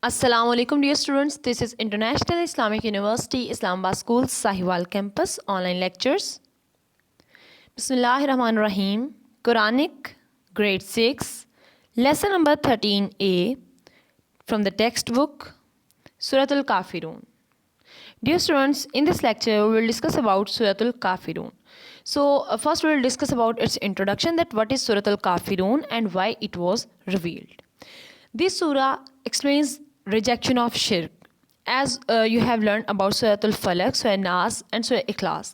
Assalamu alaikum dear students, this is International Islamic University Islamabad School Sahiwal Campus online lectures. Bismillahirrahmanirrahim. Quranic grade 6 lesson number 13a from the textbook Surat al-Kafirun. Dear students, in this lecture we will discuss about Surat al-Kafirun. So first we will discuss about its introduction, that what is Surat al-Kafirun and why it was revealed. This surah explains rejection of shirk. As you have learned about Surah Al-Falaq, Surah Nas and Surah Ikhlas.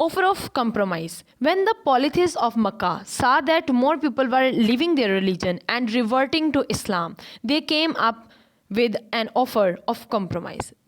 Offer of compromise. When the polytheists of Makkah saw that more people were leaving their religion and reverting to Islam, they came up with an offer of compromise.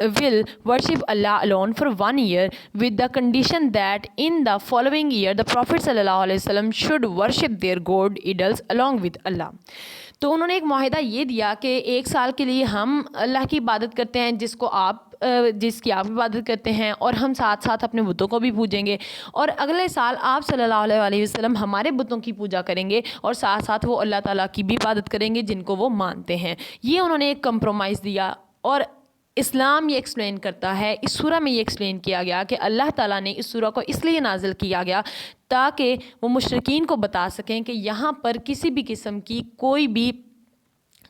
will worship Allah alone for 1 year with the condition that in the following year the Prophet sallallahu alaihi wasallam should worship their god idols along with Allah. تو انہوں نے ایک معاہدہ یہ دیا کہ 1 سال کے لیے ہم اللہ کی عبادت کرتے ہیں جس کی آپ عبادت کرتے ہیں، اور ہم ساتھ ساتھ اپنے بتوں کو بھی پوجیں گے، اور اگلے سال آپ صلی اللہ علیہ وسلم ہمارے بتوں کی پوجا کریں گے اور ساتھ ساتھ وہ اللہ تعالیٰ کی بھی عبادت کریں گے جن کو وہ مانتے ہیں. یہ انہوں نے ایک کمپرومائز دیا، اور اسلام یہ ایکسپلین کرتا ہے، اس سورہ میں یہ ایکسپلین کیا گیا کہ اللہ تعالیٰ نے اس سورہ کو اس لیے نازل کیا گیا تاکہ وہ مشرکین کو بتا سکیں کہ یہاں پر کسی بھی قسم کی کوئی بھی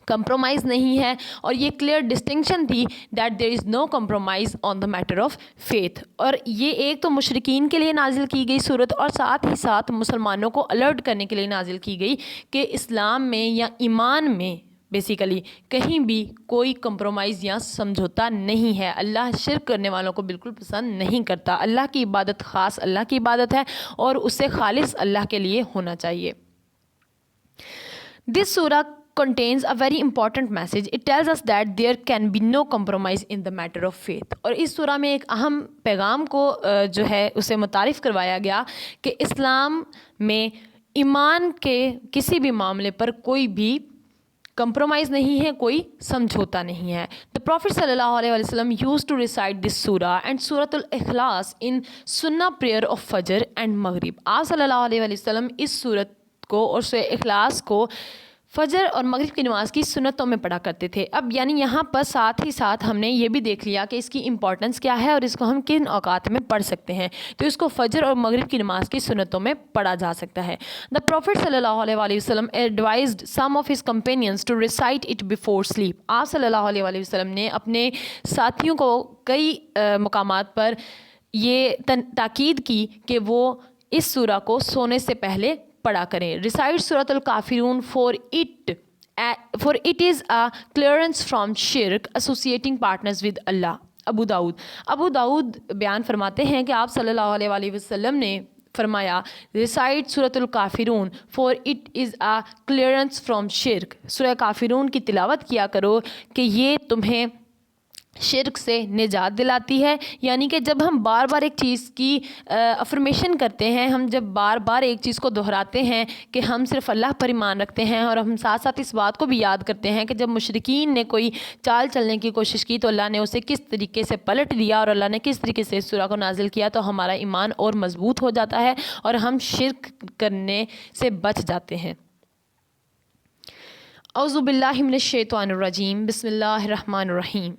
کمپرومائز نہیں ہے، اور یہ کلیئر ڈسٹنکشن تھی that there is no compromise on the matter of faith. اور یہ ایک تو مشرکین کے لیے نازل کی گئی صورت، اور ساتھ ہی ساتھ مسلمانوں کو الرٹ کرنے کے لیے نازل کی گئی کہ اسلام میں یا ایمان میں بیسیکلی کہیں بھی کوئی کمپرومائز یا سمجھوتا نہیں ہے. اللہ شرک کرنے والوں کو بالکل پسند نہیں کرتا. اللہ کی عبادت خاص اللہ کی عبادت ہے اور اسے خالص اللہ کے لیے ہونا چاہیے. This surah contains a very important message. It tells us that there can be no compromise in the matter of faith. اور اس سورہ میں ایک اہم پیغام کو جو ہے اسے متعارف کروایا گیا کہ اسلام میں ایمان کے کسی بھی معاملے پر کوئی بھی کمپرومائز نہیں ہے، کوئی سمجھوتا نہیں ہے. The Prophet صلی اللہ علیہ وسلم used to recite this surah and Surat al-Ikhlas in Sunnah prayer of Fajr and Maghrib. آپ صلی اللہ علیہ وسلم اس صورت کو اور سورہ اخلاص کو فجر اور مغرب کی نماز کی سنتوں میں پڑھا کرتے تھے. اب یعنی یہاں پر ساتھ ہی ساتھ ہم نے یہ بھی دیکھ لیا کہ اس کی امپورٹنس کیا ہے اور اس کو ہم کن اوقات میں پڑھ سکتے ہیں. تو اس کو فجر اور مغرب کی نماز کی سنتوں میں پڑھا جا سکتا ہے. The Prophet صلی اللہ علیہ وسلم advised some of his companions to recite it before sleep. آپ صلی اللہ علیہ وسلم نے اپنے ساتھیوں کو کئی مقامات پر یہ تاکید کی کہ وہ اس سورہ کو سونے سے پہلے پڑھا کریں. Recite سورۃ الکافرون for it is a clearance from shirk associating partners with Allah. ابو داؤد بیان فرماتے ہیں کہ آپ صلی اللہ علیہ وسلم نے فرمایا recite سورۃ الکافرون for it is a clearance from shirk. سورہ کافرون کی تلاوت کیا کرو کہ یہ تمہیں شرک سے نجات دلاتی ہے. یعنی کہ جب ہم بار بار ایک چیز کی افرمیشن کرتے ہیں، ہم جب بار بار ایک چیز کو دہراتے ہیں کہ ہم صرف اللہ پر ایمان رکھتے ہیں، اور ہم ساتھ ساتھ اس بات کو بھی یاد کرتے ہیں کہ جب مشرکین نے کوئی چال چلنے کی کوشش کی تو اللہ نے اسے کس طریقے سے پلٹ دیا اور اللہ نے کس طریقے سے اس سورہ کو نازل کیا، تو ہمارا ایمان اور مضبوط ہو جاتا ہے اور ہم شرک کرنے سے بچ جاتے ہیں. اعوذ باللہ من الشیطان الرجیم. بسم اللہ الرحمن الرحیم.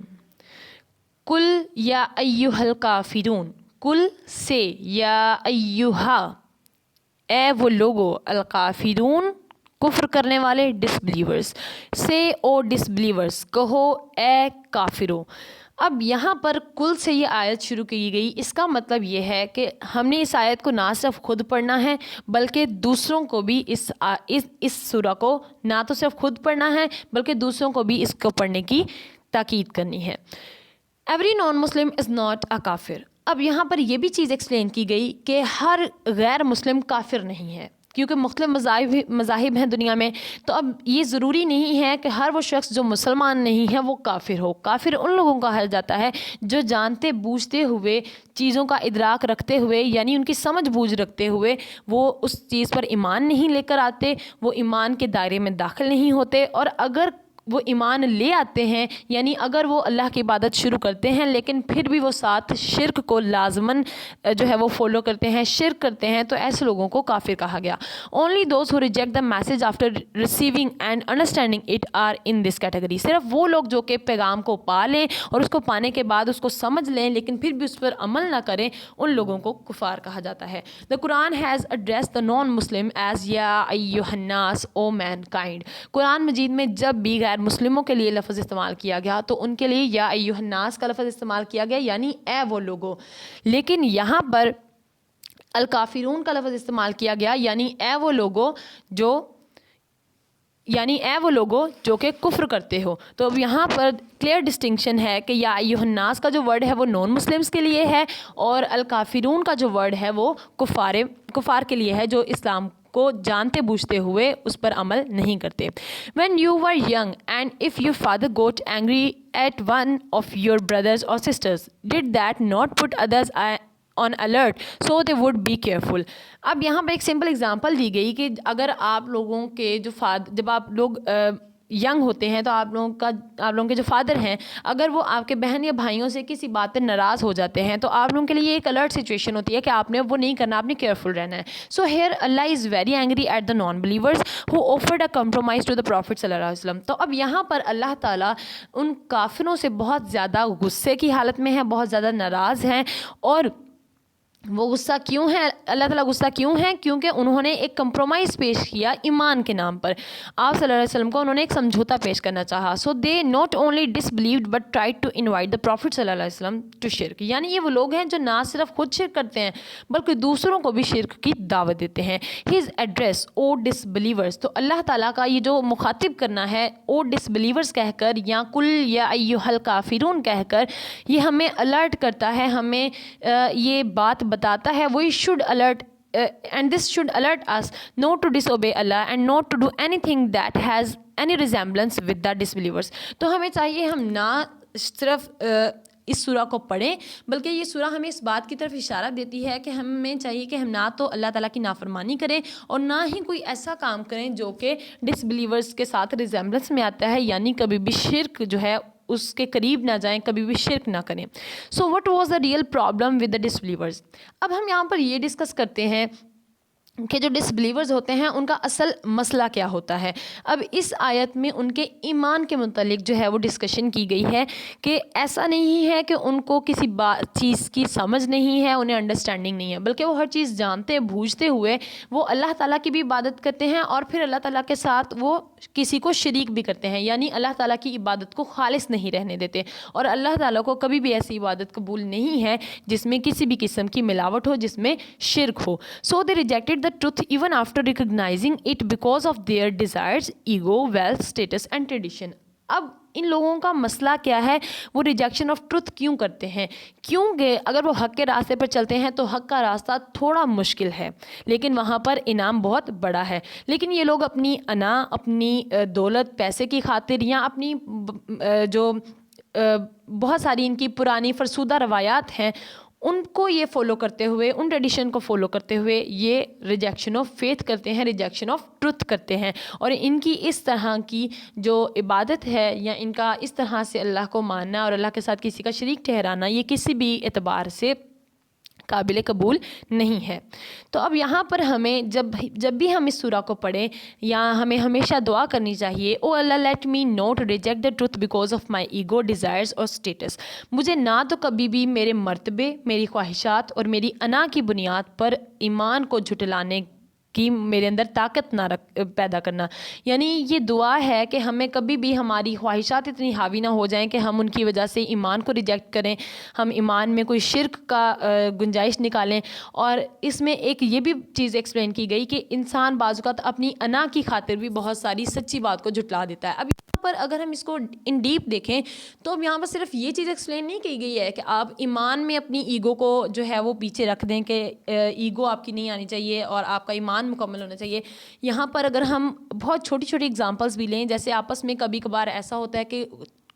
کل یا ایہا الکافرون، کل سے یا ایہا اے وہ لوگو، الکافرون کفر کرنے والے، ڈسبلیورز سے او ڈسبلیورز کہو اے کافرو. اب یہاں پر کل سے یہ آیت شروع کی گئی. اس کا مطلب یہ ہے کہ ہم نے اس آیت کو نہ صرف خود پڑھنا ہے بلکہ دوسروں کو بھی اس سورہ کو نہ تو صرف خود پڑھنا ہے بلکہ دوسروں کو بھی اس کو پڑھنے کی تاکید کرنی ہے. Every naan Muslim is not a کافر. اب یہاں پر یہ بھی چیز ایکسپلین کی گئی کہ ہر غیر مسلم کافر نہیں ہے، کیونکہ مختلف مذاہب ہیں دنیا میں. تو اب یہ ضروری نہیں ہے کہ ہر وہ شخص جو مسلمان نہیں ہے وہ کافر ہو. کافر ان لوگوں کا کہا جاتا ہے جو جانتے بوجھتے ہوئے، چیزوں کا ادراک رکھتے ہوئے، یعنی ان کی سمجھ بوجھ رکھتے ہوئے وہ اس چیز پر ایمان نہیں لے کر آتے، وہ ایمان کے دائرے میں داخل نہیں ہوتے. اور اگر وہ ایمان لے آتے ہیں، یعنی اگر وہ اللہ کی عبادت شروع کرتے ہیں لیکن پھر بھی وہ ساتھ شرک کو لازماً جو ہے وہ فالو کرتے ہیں، شرک کرتے ہیں، تو ایسے لوگوں کو کافر کہا گیا. Only those who reject the message after receiving and understanding it are in this category. صرف وہ لوگ جو کہ پیغام کو پا لیں اور اس کو پانے کے بعد اس کو سمجھ لیں لیکن پھر بھی اس پر عمل نہ کریں، ان لوگوں کو کفار کہا جاتا ہے. The Quran has address the non Muslim as یا ایھا الناس او مین کائنڈ. قرآن مجید میں جب بھی غیر مسلموں کے لیے لفظ استعمال کیا گیا تو ان کے لیے یا ایھا الناس کا لفظ استعمال کیا گیا، یعنی اے وہ لوگوں. لیکن یہاں پر الکافرون کا لفظ استعمال کیا گیا، یعنی اے وہ لوگوں جو کہ کفر کرتے ہو. تو اب یہاں پر کلیئر ڈسٹنکشن ہے کہ یا ایھا الناس کا جو ورڈ ہے وہ نان مسلمس کے لیے ہے، اور الکافرون کا جو ورڈ ہے وہ کفار کے لیے ہے جو اسلام کو جانتے بوجھتے ہوئے اس پر عمل نہیں کرتے. When you were young and if your father got angry at one of your brothers or sisters, did that not put others on alert so they would be careful. اب یہاں پہ ایک سمپل اگزامپل دی گئی کہ اگر آپ لوگوں کے جو جب آپ لوگ ینگ ہوتے ہیں تو آپ لوگوں کے جو فادر ہیں اگر وہ آپ کے بہن یا بھائیوں سے کسی بات پہ ناراض ہو جاتے ہیں تو آپ لوگوں کے لیے ایک الرٹ سچویشن ہوتی ہے کہ آپ نے وہ نہیں کرنا, آپ نے کیئرفل رہنا ہے. So here Allah is very angry at the non believers who offered a compromise to the prophet صلی اللہ علیہ وسلم. تو اب یہاں پر اللہ تعالیٰ ان کافروں سے بہت زیادہ غصے کی حالت میں ہیں, بہت زیادہ ناراض ہیں. اور وہ غصہ کیوں ہے, اللہ تعالیٰ غصہ کیوں ہے؟ کیونکہ انہوں نے ایک کمپرومائز پیش کیا ایمان کے نام پر. آپ صلی اللہ علیہ وسلم کو انہوں نے ایک سمجھوتا پیش کرنا چاہا. So they not only disbelieved but try to invite the prophet صلی اللہ علیہ وسلم ٹو شرک. یعنی یہ وہ لوگ ہیں جو نہ صرف خود شرک کرتے ہیں بلکہ دوسروں کو بھی شرک کی دعوت دیتے ہیں. ہز ایڈریس او ڈس بلیورس. تو اللہ تعالیٰ کا یہ جو مخاطب کرنا ہے او ڈس بلیورس کہہ کر یا کل یا ایھا الکافرون کہہ کر, یہ ہمیں الرٹ کرتا ہے, ہمیں یہ بات بتاتا ہے we should alert and this should alert us not to disobey Allah and not to do anything that has any resemblance with the disbelievers. تو ہمیں چاہیے ہم نہ صرف اس سورہ کو پڑھیں بلکہ یہ سورہ ہمیں اس بات کی طرف اشارہ دیتی ہے کہ ہمیں چاہیے کہ ہم نہ تو اللہ تعالیٰ کی نافرمانی کریں اور نہ ہی کوئی ایسا کام کریں جو کہ ڈس بلیورس کے ساتھ ریزیمبلنس میں آتا ہے, یعنی کبھی بھی شرک جو ہے اس کے قریب نہ جائیں, کبھی بھی شرک نہ کریں. So what was the real problem with the disbelievers. اب ہم یہاں پر یہ ڈسکس کرتے ہیں کہ جو ڈس بلیورز ہوتے ہیں ان کا اصل مسئلہ کیا ہوتا ہے. اب اس آیت میں ان کے ایمان کے متعلق جو ہے وہ ڈسکشن کی گئی ہے کہ ایسا نہیں ہے کہ ان کو کسی چیز کی سمجھ نہیں ہے, انہیں انڈرسٹینڈنگ نہیں ہے, بلکہ وہ ہر چیز جانتے بوجھتے ہوئے وہ اللہ تعالیٰ کی بھی عبادت کرتے ہیں اور پھر اللہ تعالیٰ کے ساتھ وہ کسی کو شریک بھی کرتے ہیں, یعنی اللہ تعالیٰ کی عبادت کو خالص نہیں رہنے دیتے. اور اللہ تعالیٰ کو کبھی بھی ایسی عبادت قبول نہیں ہے جس میں کسی بھی قسم کی ملاوٹ ہو, جس میں شرک ہو. سو دے rejected truth even after recognizing it because of their desires, ego, wealth, status and tradition. اب ان لوگوں کا مسئلہ کیا ہے, وہ ریجیکشن آف ٹروتھ کیوں کرتے ہیں؟ کیونکہ اگر وہ حق کے راستے پر چلتے ہیں تو حق کا راستہ تھوڑا مشکل ہے لیکن وہاں پر انعام بہت بڑا ہے. لیکن یہ لوگ اپنی انا, اپنی دولت, پیسے کی خاطر یا اپنی جو بہت ساری ان کی پرانی فرسودہ روایات ہیں ان کو یہ فالو کرتے ہوئے, ان ٹریڈیشن کو فالو کرتے ہوئے یہ ریجیکشن آف فیتھ کرتے ہیں, ریجیکشن آف ٹروتھ کرتے ہیں. اور ان کی اس طرح کی جو عبادت ہے یا ان کا اس طرح سے اللہ کو ماننا اور اللہ کے ساتھ کسی کا شریک ٹھہرانا یہ کسی بھی اعتبار سے قابل قبول نہیں ہے. تو اب یہاں پر ہمیں جب بھی ہم اس سورہ کو پڑھیں یا ہمیں ہمیشہ دعا کرنی چاہیے, oh Allah let me not reject the truth because of my ego, desires اور اسٹیٹس. مجھے نہ تو کبھی بھی میرے مرتبے, میری خواہشات اور میری انا کی بنیاد پر ایمان کو جھٹلانے کی میرے اندر طاقت نہ پیدا کرنا. یعنی یہ دعا ہے کہ ہمیں کبھی بھی ہماری خواہشات اتنی حاوی نہ ہو جائیں کہ ہم ان کی وجہ سے ایمان کو ریجیکٹ کریں, ہم ایمان میں کوئی شرک کا گنجائش نکالیں. اور اس میں ایک یہ بھی چیز ایکسپلین کی گئی کہ انسان بعض اوقات اپنی انا کی خاطر بھی بہت ساری سچی بات کو جھٹلا دیتا ہے. اب یہاں پر اگر ہم اس کو ان ڈیپ دیکھیں تو اب یہاں پر صرف یہ چیز ایکسپلین نہیں کی گئی ہے کہ آپ ایمان میں اپنی ایگو کو جو ہے وہ پیچھے رکھ دیں کہ ایگو آپ کی نہیں آنی چاہیے اور آپ کا ایمان مکمل ہونا چاہیے. یہاں پر اگر ہم بہت چھوٹی چھوٹی اگزامپلس بھی لیں, جیسے آپس میں کبھی کبھار ایسا ہوتا ہے کہ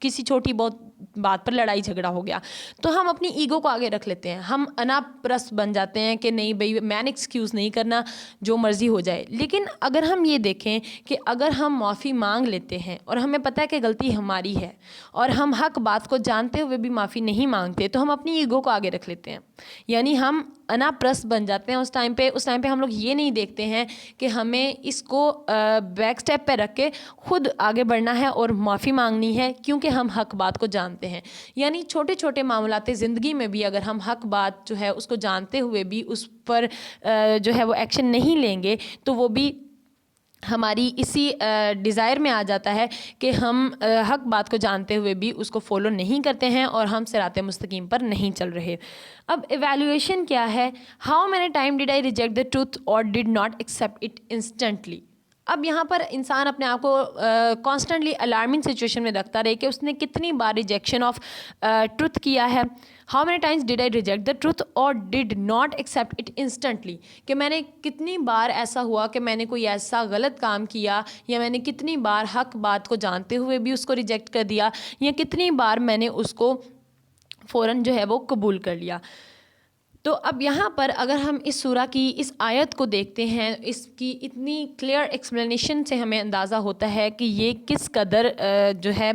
کسی چھوٹی بہت بات پر لڑائی جھگڑا ہو گیا تو ہم اپنی ایگو کو آگے رکھ لیتے ہیں, ہم انا پرست بن جاتے ہیں کہ نہیں بھائی میں نے ایکسکیوز نہیں کرنا, جو مرضی ہو جائے. لیکن اگر ہم یہ دیکھیں کہ اگر ہم معافی مانگ لیتے ہیں اور ہمیں پتہ ہے کہ غلطی ہماری ہے اور ہم حق بات کو جانتے ہوئے بھی معافی نہیں مانگتے تو ہم اپنی ایگو کو آگے رکھ لیتے ہیں, یعنی ہم انا پرست بن جاتے ہیں. اس ٹائم پہ ہم لوگ یہ نہیں دیکھتے ہیں کہ ہمیں اس کو بیک سٹیپ پہ رکھ کے خود آگے بڑھنا ہے اور معافی مانگنی ہے کیونکہ ہم حق بات کو جانتے ہیں. یعنی چھوٹے چھوٹے معاملات زندگی میں بھی اگر ہم حق بات جو ہے اس کو جانتے ہوئے بھی اس پر جو ہے وہ ایکشن نہیں لیں گے تو وہ بھی ہماری اسی ڈیزائر میں آ جاتا ہے کہ ہم حق بات کو جانتے ہوئے بھی اس کو فالو نہیں کرتے ہیں اور ہم صراط مستقیم پر نہیں چل رہے. اب ایویلویشن کیا ہے, how many time did I reject the truth اور did not accept it instantly. اب یہاں پر انسان اپنے آپ کو کانسٹنٹلی الارمنگ سچویشن میں رکھتا رہے کہ اس نے کتنی بار ریجیکشن آف ٹروتھ کیا ہے. How many times did I reject the truth اور did not accept it instantly, کہ میں نے کتنی بار ایسا ہوا کہ میں نے کوئی ایسا غلط کام کیا, یا میں نے کتنی بار حق بات کو جانتے ہوئے بھی اس کو ریجیکٹ کر دیا, یا کتنی بار میں نے اس کو فوراً جو ہے وہ قبول کر لیا. تو اب یہاں پر اگر ہم اس سورہ کی اس آیت کو دیکھتے ہیں, اس کی اتنی کلیئر ایکسپلینیشن سے ہمیں اندازہ ہوتا ہے کہ یہ کس قدر جو ہے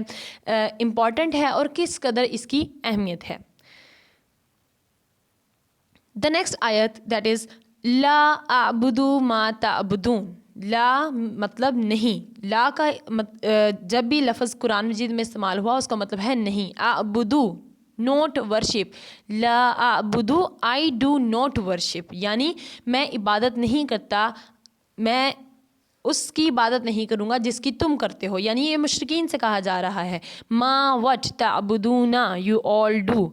امپورٹنٹ ہے اور کس قدر اس کی اہمیت ہے. دا نیکسٹ آیت دیٹ از لا اعبد ما تعبدون. لا مطلب نہیں, لا کا جب بھی لفظ قرآن مجید میں استعمال ہوا اس کا مطلب ہے نہیں. اعبدو نوٹ ورشپ, لا اعبدو آئی ڈو نوٹ ورشپ, یعنی میں عبادت نہیں کرتا, میں اس کی عبادت نہیں کروں گا جس کی تم کرتے ہو. یعنی یہ مشرکین سے کہا جا رہا ہے, ما وٹ تعبدون you all do,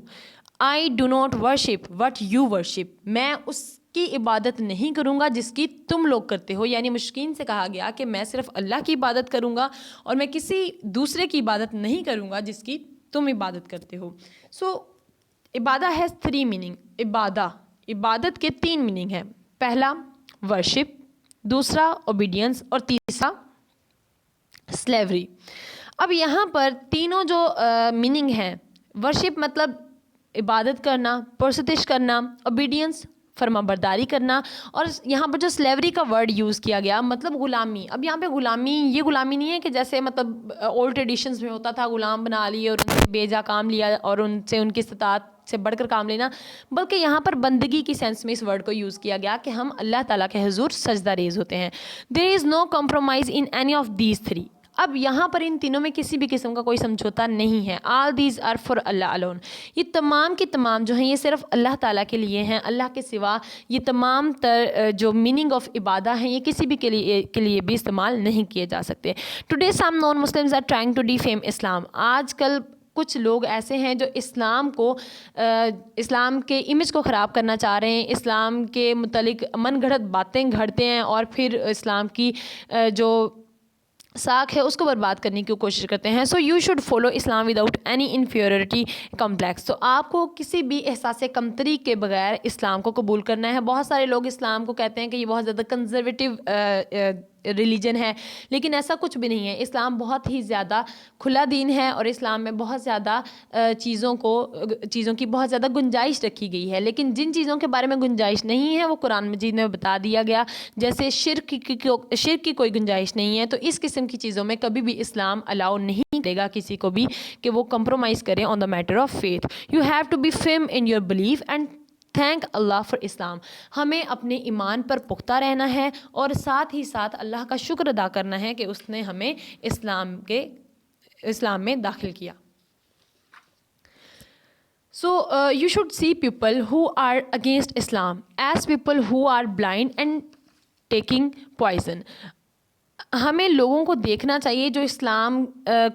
I do not worship what you worship, میں اس کی عبادت نہیں کروں گا جس کی تم لوگ کرتے ہو. یعنی مشرکین سے کہا گیا کہ میں صرف اللہ کی عبادت کروں گا اور میں کسی دوسرے کی عبادت نہیں کروں گا جس کی تم عبادت کرتے ہو. سو عبادہ ہیز 3 میننگ. عبادت کے 3 میننگ ہیں. پہلا ورشپ, دوسرا اوبیڈینس, اور تیسرا سلیوری. اب یہاں پر تینوں جو میننگ ہیں, ورشپ مطلب عبادت کرنا, پرستش کرنا, اوبیڈینس فرما برداری کرنا, اور یہاں پر جو سلیوری کا ورڈ یوز کیا گیا مطلب غلامی. اب یہاں پہ غلامی, یہ غلامی نہیں ہے کہ جیسے مطلب اولڈ ٹریڈیشنز میں ہوتا تھا غلام بنا لیے اور ان سے بیجا کام لیا اور ان سے ان کی استطاعت سے بڑھ کر کام لینا, بلکہ یہاں پر بندگی کی سینس میں اس ورڈ کو یوز کیا گیا کہ ہم اللہ تعالیٰ کے حضور سجدہ ریز ہوتے ہیں. There is no compromise in any of these 3. اب یہاں پر ان تینوں میں کسی بھی قسم کا کوئی سمجھوتا نہیں ہے. All these are for Allah alone. یہ تمام کی تمام جو ہیں یہ صرف اللہ تعالیٰ کے لیے ہیں, اللہ کے سوا یہ تمام تر جو میننگ آف عبادہ ہیں یہ کسی بھی کے لیے بھی استعمال نہیں کیے جا سکتے. Today some non Muslims are trying to defame Islam. آج کل کچھ لوگ ایسے ہیں جو اسلام کے امیج کو خراب کرنا چاہ رہے ہیں, اسلام کے متعلق من گھڑت باتیں گھڑتے ہیں اور پھر اسلام کی جو ساکھ ہے اس کو برباد کرنے کی کوشش کرتے ہیں. سو you should follow Islam without any inferiority complex. تو آپ کو کسی بھی احساس کمتری کے بغیر اسلام کو قبول کرنا ہے. بہت سارے لوگ اسلام کو کہتے ہیں کہ یہ بہت زیادہ کنزرویٹو ریلیجن ہے, لیکن ایسا کچھ بھی نہیں ہے. اسلام بہت ہی زیادہ کھلا دین ہے اور اسلام میں بہت زیادہ چیزوں کی بہت زیادہ گنجائش رکھی گئی ہے. لیکن جن چیزوں کے بارے میں گنجائش نہیں ہے وہ قرآن مجید میں بتا دیا گیا, جیسے شرک کی کوئی گنجائش نہیں ہے. تو اس قسم کی چیزوں میں کبھی بھی اسلام الاؤ نہیں کرے گا کسی کو بھی کہ وہ کمپرومائز کریں on the matter of faith. You have to be firm in your belief and thank Allah for Islam. ہمیں اپنے ایمان پر پختہ رہنا ہے اور ساتھ ہی ساتھ اللہ کا شکر ادا کرنا ہے کہ اس نے ہمیں اسلام میں داخل کیا. So you should see people who are against Islam as people who are blind and taking poison. ہمیں لوگوں کو دیکھنا چاہیے جو اسلام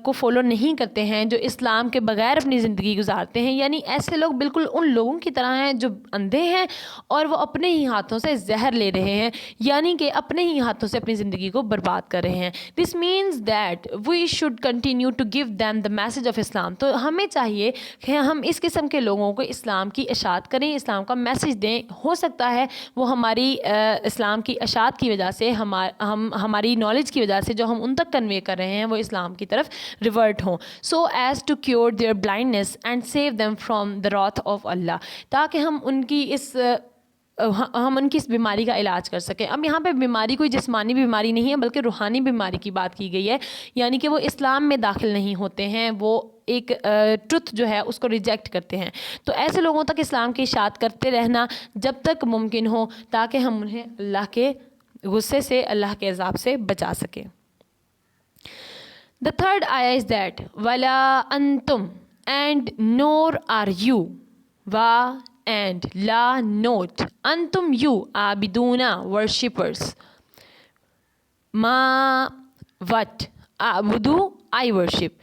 کو فالو نہیں کرتے ہیں, جو اسلام کے بغیر اپنی زندگی گزارتے ہیں. یعنی ایسے لوگ بالکل ان لوگوں کی طرح ہیں جو اندھے ہیں اور وہ اپنے ہی ہاتھوں سے زہر لے رہے ہیں, یعنی کہ اپنے ہی ہاتھوں سے اپنی زندگی کو برباد کر رہے ہیں. This means that we should continue to give them the message of Islam. تو ہمیں چاہیے کہ ہم اس قسم کے لوگوں کو اسلام کی اشاعت کریں, اسلام کا میسج دیں. ہو سکتا ہے وہ ہماری اسلام کی اشاعت کی وجہ سے ہماری نالج کی وجہ سے جو ہم ان تک کنوے کر رہے ہیں وہ اسلام کی طرف ریورٹ ہوں. So as to cure their blindness and save them from the wrath of Allah, تاکہ ہم ان کی اس بیماری کا علاج کر سکیں. اب یہاں پہ بیماری کوئی جسمانی بیماری نہیں ہے بلکہ روحانی بیماری کی بات کی گئی ہے, یعنی کہ وہ اسلام میں داخل نہیں ہوتے ہیں, وہ ایک ٹروتھ جو ہے اس کو ریجیکٹ کرتے ہیں. تو ایسے لوگوں تک اسلام کی اشاعت کرتے رہنا جب تک ممکن ہو تاکہ ہم انہیں اللہ کے غصے سے, اللہ کے عذاب سے بچا سکیں. The third ayah is that وَلَا أَنْتُمْ and nor are you, wa and la not, antum you abiduna worshippers, ma what abudu I worship.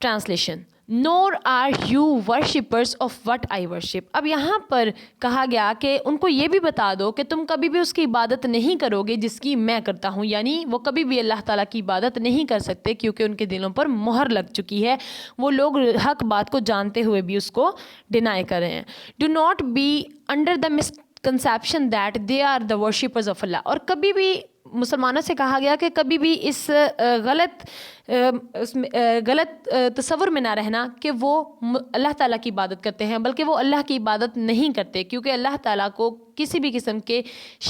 Translation: nor are you worshippers of what I worship. اب یہاں پر کہا گیا کہ ان کو یہ بھی بتا دو کہ تم کبھی بھی اس کی عبادت نہیں کرو گے جس کی میں کرتا ہوں، یعنی وہ کبھی بھی اللہ تعالیٰ کی عبادت نہیں کر سکتے کیونکہ ان کے دلوں پر مہر لگ چکی ہے، وہ لوگ حق بات کو جانتے ہوئے بھی اس کو ڈینائی کر رہے ہیں. Do not be under the misconception that they are the worshippers of Allah. اور کبھی بھی مسلمانوں سے کہا گیا کہ کبھی بھی اس غلط تصور میں نہ رہنا کہ وہ اللہ تعالیٰ کی عبادت کرتے ہیں، بلکہ وہ اللہ کی عبادت نہیں کرتے، کیونکہ اللہ تعالیٰ کو کسی بھی قسم کے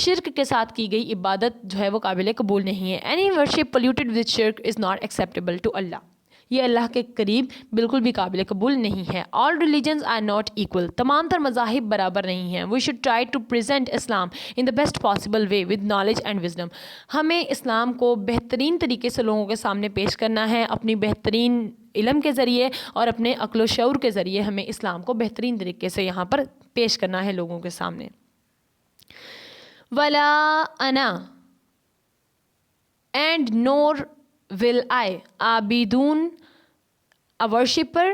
شرک کے ساتھ کی گئی عبادت جو ہے وہ قابل قبول نہیں ہے. Any worship polluted with shirk is not acceptable to Allah. یہ اللہ کے قریب بالکل بھی قابل قبول نہیں ہے. All religions are not equal. تمام تر مذاہب برابر نہیں ہیں. We should try to present Islam in the best possible way with knowledge and wisdom. ہمیں اسلام کو بہترین طریقے سے لوگوں کے سامنے پیش کرنا ہے، اپنی بہترین علم کے ذریعے اور اپنے عقل و شعور کے ذریعے ہمیں اسلام کو بہترین طریقے سے یہاں پر پیش کرنا ہے لوگوں کے سامنے. وَلَا أَنَا and nor will I عابدون a worshipper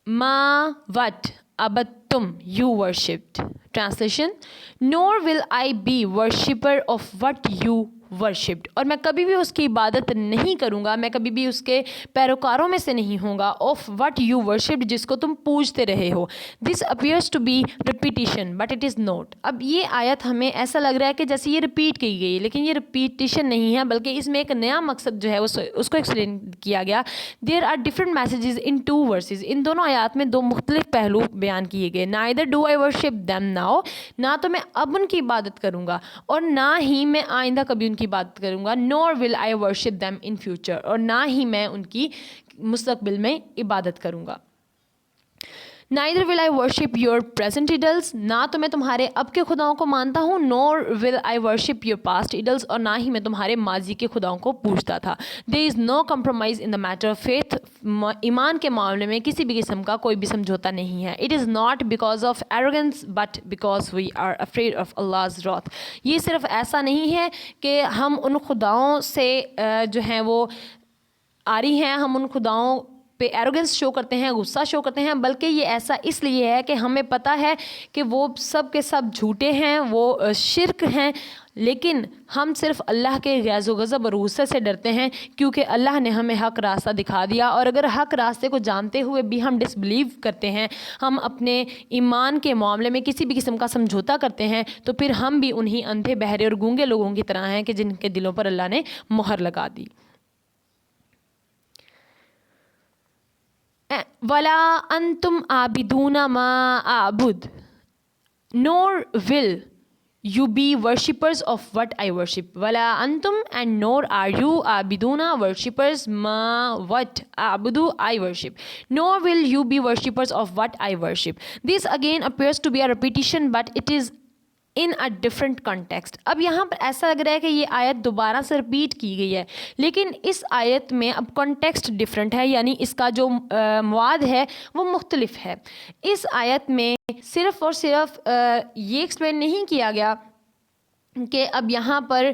ma what abattum you worshipped. Translation: nor will I be worshipper of what you worshipped. اور میں کبھی بھی اس کی عبادت نہیں کروں گا، میں کبھی بھی اس کے پیروکاروں میں سے نہیں ہوں گا. of what you worshipped، جس کو تم پوجتے رہے ہو. this appears to be repetition but it is not. اب یہ آیت ہمیں ایسا لگ رہا ہے کہ جیسے یہ ریپیٹ کی گئی، لیکن یہ ریپیٹیشن نہیں ہے، بلکہ اس میں ایک نیا مقصد جو ہے اس کو ایکسپلین کیا گیا. there are different messages in two verses. ان دونوں آیات میں دو مختلف پہلو بیان کیے گئے. neither do I worship them now، نہ تو میں اب ان کی عبادت کروں گا اور نہ ہی میں آئندہ کبھی ان کی عبادت کروں گا. nor will I worship them in future، اور نہ ہی میں ان کی مستقبل میں عبادت کروں گا. neither will I worship your present idols، نہ تو میں تمہارے اب کے خداؤں کو مانتا ہوں. nor will I worship your past idols، اور نہ ہی میں تمہارے ماضی کے خداؤں کو پوجتا تھا. there is no compromise in the matter of faith، ایمان کے معاملے میں کسی بھی قسم کا کوئی بھی سمجھوتا نہیں ہے. it is not because of arrogance but because we are afraid of Allah's wrath. یہ صرف ایسا نہیں ہے کہ ہم ان خداؤں سے جو ہیں وہ آری ہیں، ہم ان خداؤں پہ ایروگنس شو کرتے ہیں، غصہ شو کرتے ہیں، بلکہ یہ ایسا اس لیے ہے کہ ہمیں پتہ ہے کہ وہ سب کے سب جھوٹے ہیں، وہ شرک ہیں، لیکن ہم صرف اللہ کے غیظ و غضب اور غصے سے ڈرتے ہیں کیونکہ اللہ نے ہمیں حق راستہ دکھا دیا. اور اگر حق راستے کو جانتے ہوئے بھی ہم ڈس بلیو کرتے ہیں، ہم اپنے ایمان کے معاملے میں کسی بھی قسم کا سمجھوتا کرتے ہیں، تو پھر ہم بھی انہی اندھے بہرے اور گونگے لوگوں کی طرح ہیں کہ جن کے دلوں پر اللہ نے مہر لگا دی. وَلَا أَنْتُمْ عَابِدُونَ مَا أَعْبُدُ nor will you be worshippers of what I worship. وَلَا أَنْتُمْ and nor are you عَابِدُونَ worshippers مَا what أَعْبُدُ I worship. nor will you be worshippers of what I worship. This again appears to be a repetition but it is in a different context. اب یہاں پر ایسا لگ رہا ہے کہ یہ آیت دوبارہ سے رپیٹ کی گئی ہے، لیکن اس آیت میں اب کانٹیکسٹ ڈفرینٹ ہے، یعنی اس کا جو مواد ہے وہ مختلف ہے. اس آیت میں صرف اور صرف یہ ایکسپلین نہیں کیا گیا کہ اب یہاں پر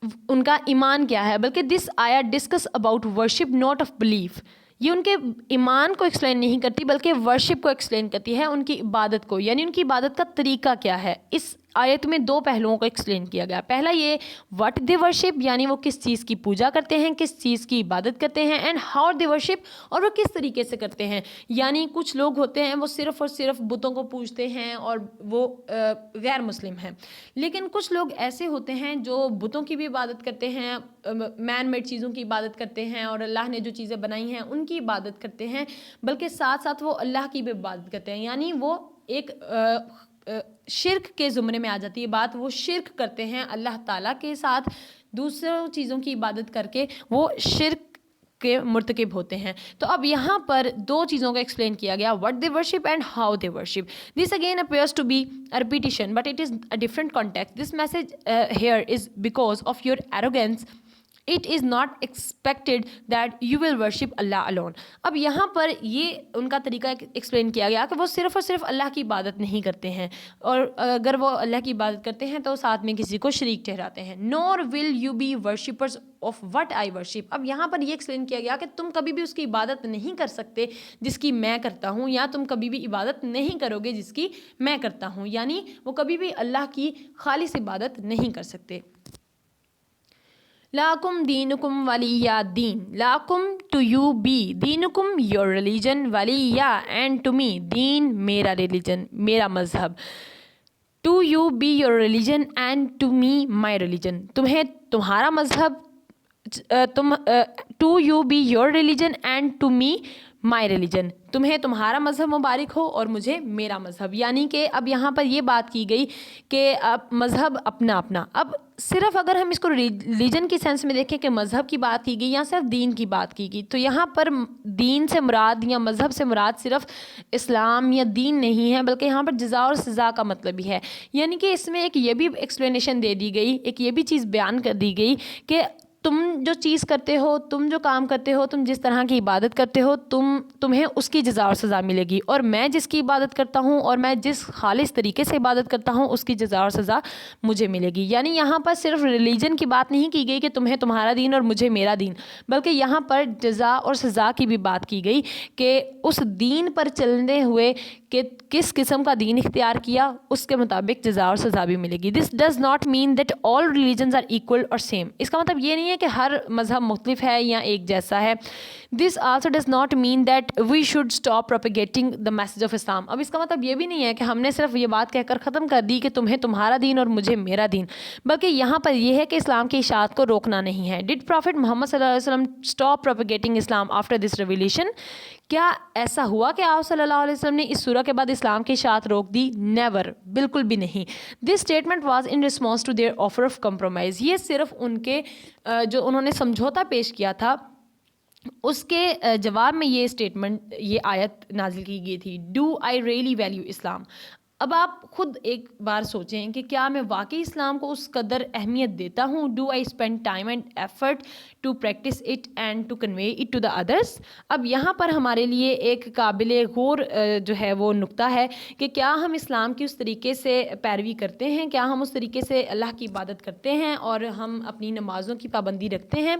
ان کا ایمان کیا ہے، بلکہ دس آیت discuss about worship not of belief. یہ ان کے ایمان کو ایکسپلین نہیں کرتی بلکہ ورشپ کو ایکسپلین کرتی ہے، ان کی عبادت کو، یعنی ان کی عبادت کا طریقہ کیا ہے. اس آیت میں دو پہلوؤں کو ایکسپلین کیا گیا. پہلا یہ وٹ دے ورشپ، یعنی وہ کس چیز کی پوجا کرتے ہیں، کس چیز کی عبادت کرتے ہیں، اینڈ ہاؤ دے ورشپ، اور وہ کس طریقے سے کرتے ہیں. یعنی کچھ لوگ ہوتے ہیں وہ صرف اور صرف بتوں کو پوجتے ہیں اور وہ غیر مسلم ہیں، لیکن کچھ لوگ ایسے ہوتے ہیں جو بتوں کی بھی عبادت کرتے ہیں، مین میڈ چیزوں کی عبادت کرتے ہیں اور اللہ نے جو چیزیں بنائی ہیں ان کی عبادت کرتے ہیں، بلکہ ساتھ ساتھ وہ اللہ کی بھی عبادت کرتے ہیں. یعنی وہ ایک شرک کے زمرے میں آ جاتی ہے بات، وہ شرک کرتے ہیں اللہ تعالیٰ کے ساتھ، دوسروں چیزوں کی عبادت کر کے وہ شرک کے مرتکب ہوتے ہیں. تو اب یہاں پر دو چیزوں کو ایکسپلین کیا گیا، what they worship and how they worship. This again appears to be a repetition but it is a different context. This message here is because of your arrogance It is not expected that you will worship Allah alone. اب یہاں پر یہ ان کا طریقہ explain کیا گیا کہ وہ صرف اور صرف اللہ کی عبادت نہیں کرتے ہیں، اور اگر وہ اللہ کی عبادت کرتے ہیں تو ساتھ میں کسی کو شریک ٹھہراتے ہیں. nor will you be worshippers of what I worship. اب یہاں پر یہ ایکسپلین کیا گیا کہ تم کبھی بھی اس کی عبادت نہیں کر سکتے جس کی میں کرتا ہوں، یا تم کبھی بھی عبادت نہیں کرو گے جس کی میں کرتا ہوں، یعنی وہ کبھی بھی اللہ کی خالص عبادت نہیں کر سکتے. لاکم دینکم ولی دین. لاکم ٹو یو بی، دینکم یور ریلیجن، ولی اینڈ ٹو می دین میرا ریلیجن، میرا مذہب. To you be your religion and to me my religion. تمہیں تمہارا مذہب، to you be your religion and to me my religion. تمہیں تمہارا مذہب مبارک ہو اور مجھے میرا مذہب. یعنی کہ اب یہاں پر یہ بات کی گئی کہ اب مذہب اپنا اپنا. اب صرف اگر ہم اس کو ریلیجن کی سینس میں دیکھیں کہ مذہب کی بات کی گئی یا صرف دین کی بات کی گئی، تو یہاں پر دین سے مراد یا مذہب سے مراد صرف اسلام یا دین نہیں ہے، بلکہ یہاں پر جزا اور سزا کا مطلب بھی ہے. یعنی کہ اس میں ایک یہ بھی ایکسپلینیشن دے دی گئی، ایک یہ بھی چیز بیان کر دی گئی کہ تم جو چیز کرتے ہو، تم جو کام کرتے ہو، تم جس طرح کی عبادت کرتے ہو، تمہیں اس کی جزا اور سزا ملے گی، اور میں جس کی عبادت کرتا ہوں اور میں جس خالص طریقے سے عبادت کرتا ہوں اس کی جزا اور سزا مجھے ملے گی. یعنی یہاں پر صرف ریلیجن کی بات نہیں کی گئی کہ تمہیں تمہارا دین اور مجھے میرا دین، بلکہ یہاں پر جزا اور سزا کی بھی بات کی گئی کہ اس دین پر چلنے ہوئے کہ کس قسم کا دین اختیار کیا اس کے مطابق جزا اور سزا بھی ملے گی. This does not mean that all religions are equal اور سیم. اس کا مطلب یہ نہیں ہے کہ ہر مذہب مختلف ہے یا ایک جیسا ہے. This also does not mean that we should stop propagating the message of Islam. اب اس کا مطلب یہ بھی نہیں ہے کہ ہم نے صرف یہ بات کہہ کر ختم کر دی کہ تمہیں تمہارا دین اور مجھے میرا دین، بلکہ یہاں پر یہ ہے کہ اسلام کی اشاعت کو روکنا نہیں ہے. ڈڈ پروفٹ محمد صلی اللہ علیہ وسلم stop propagating Islam after this revelation? کیا ایسا ہوا کہ آپ صلی اللہ علیہ وسلم نے اس سورہ کے بعد اسلام کی اشاعت روک دی؟ نیور، بالکل بھی نہیں. This statement was in response to their offer of compromise. یہ صرف ان کے جو انہوں نے سمجھوتا پیش کیا تھا اس کے جواب میں یہ اسٹیٹمنٹ، یہ آیت نازل کی گئی تھی. ڈو آئی ریئلی ویلیو اسلام. اب آپ خود ایک بار سوچیں کہ کیا میں واقعی اسلام کو اس قدر اہمیت دیتا ہوں؟ Do I spend time and effort to practice it and to convey it to the others. اب یہاں پر ہمارے لیے ایک قابل غور جو ہے وہ نقطہ ہے کہ کیا ہم اسلام کی اس طریقے سے پیروی کرتے ہیں، کیا ہم اس طریقے سے اللہ کی عبادت کرتے ہیں اور ہم اپنی نمازوں کی پابندی رکھتے ہیں.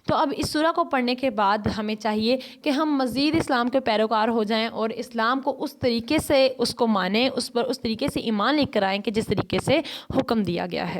تو اب اس سورہ کو پڑھنے کے بعد ہمیں چاہیے کہ ہم مزید اسلام کے پیروکار ہو جائیں اور اسلام کو اس طریقے سے اس کو مانیں، اس پر اس طریقے سے ایمان لے کر آئیں کہ جس طریقے سے حکم دیا گیا ہے.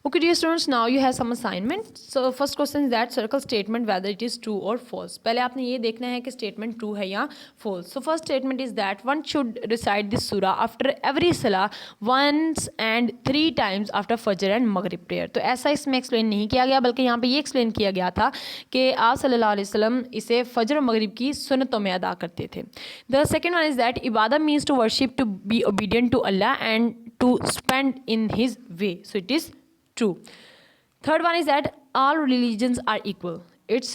Okay dear students, now you have some assignment. So first question is that circle statement whether it is true or false. پہلے آپ نے یہ دیکھنا ہے کہ statement true ہے یا false. So first statement is that one should recite this surah after every salah once and 3 times after Fajr and Maghrib prayer. تو ایسا اس میں explain نہیں کیا گیا، بلکہ یہاں پہ یہ explain کیا گیا تھا کہ آپ صلی اللہ علیہ وسلم اسے فجر و مغرب کی سنتوں میں ادا کرتے تھے. The second one is that ibadah means to worship, to be obedient to Allah and to spend in His way. So it is true. Third one is that all religions are equal. It's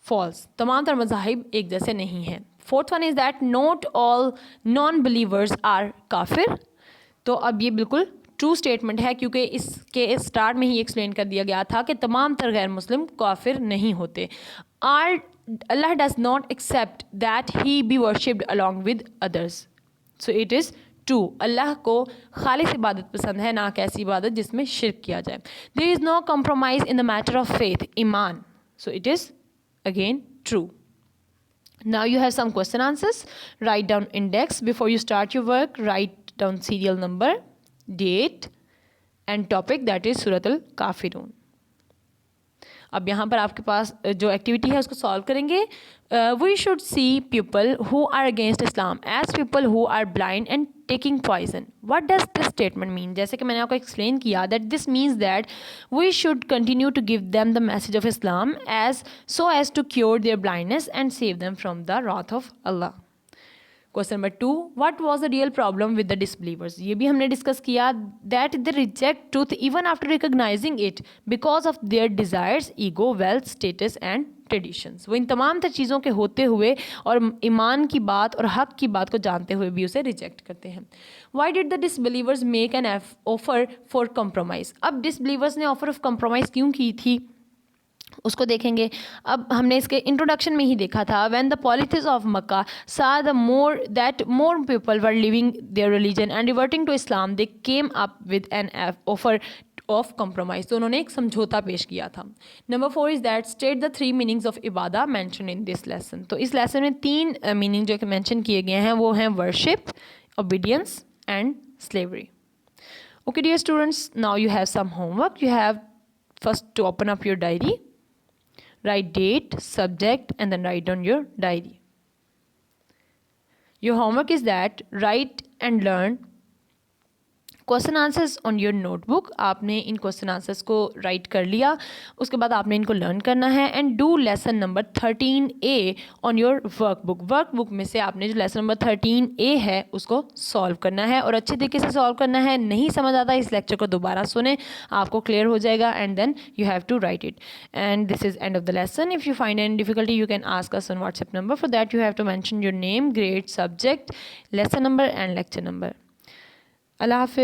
false. تمام تر مذاہب ایک جیسے نہیں ہیں. Fourth one is that not all non-believers are kafir. تو اب یہ بالکل ٹرو اسٹیٹمنٹ ہے کیونکہ اس کے اسٹارٹ میں ہی ایکسپلین کر دیا گیا تھا کہ تمام تر غیر مسلم کافر نہیں ہوتے. Allah does not accept that he be worshipped along with others. So it is true. اللہ کو خالص عبادت پسند ہے، نہ کہ ایسی عبادت جس میں شرک کیا جائے. There is no compromise in the matter of faith, ایمان. So it is again true. Now you have some question answers. Write down index before you start your work. Write down serial number, date and topic, that is Surat al-Kafirun. اب یہاں پر آپ کے پاس جو activity ہے اس کو solve کریں گے. We should see people who are against Islam as people who are blind and taking poison. What does this statement mean? جیسے کہ میں نے آپ کو ایکسپلین کیا that this means that we should continue to give them the message of Islam as to cure their blindness and save them from the wrath of Allah. Question number 2, what was the real problem with the disbelievers? یہ بھی ہم نے discuss کیا that they reject truth even after recognizing it because of their desires, ego, wealth, status and traditions. وہ ان تمام تر چیزوں کے ہوتے ہوئے اور ایمان کی بات اور حق کی بات کو جانتے ہوئے بھی اسے ریجیکٹ کرتے ہیں. Why did the disbelievers make an offer for compromise? اب ڈسبلیورس نے آفر آف کمپرومائز کیوں کی تھی اس کو دیکھیں گے. اب ہم نے اس کے انٹروڈکشن میں ہی دیکھا تھا. when the polytheists of Makkah saw that more people were leaving their religion and reverting to Islam, they came up with an offer of compromise. تو انہوں نے ایک سمجھوتا پیش کیا تھا. Number 4 is that state the 3 meanings of Ubadah mentioned in this lesson. تو اس lesson میں 3 meaning جو کہ مینشن کیے گئے ہیں وہ ہیں worship, obedience and slavery. Okay dear students, now you have some homework. You have first to open up your diary, write date, subject, and then write down your diary. Your homework is that write and learn question answers on your notebook. آپ نے ان question answers کو write کر لیا, اس کے بعد آپ نے ان کو لرن کرنا ہے. And do lesson number 13A on your workbook. Workbook میں سے آپ نے جو لیسن نمبر 13A ہے اس کو سالو کرنا ہے, اور اچھے طریقے سے سالو کرنا ہے. نہیں سمجھ آتا اس لیکچر کو دوبارہ سنیں, آپ کو کلیئر ہو جائے گا. And then you have to write it. And this is end of the lesson. If you find any difficulty you can ask us on WhatsApp number. For that you have to mention your name, grade, subject, lesson number and lecture number. اللہ حافظ.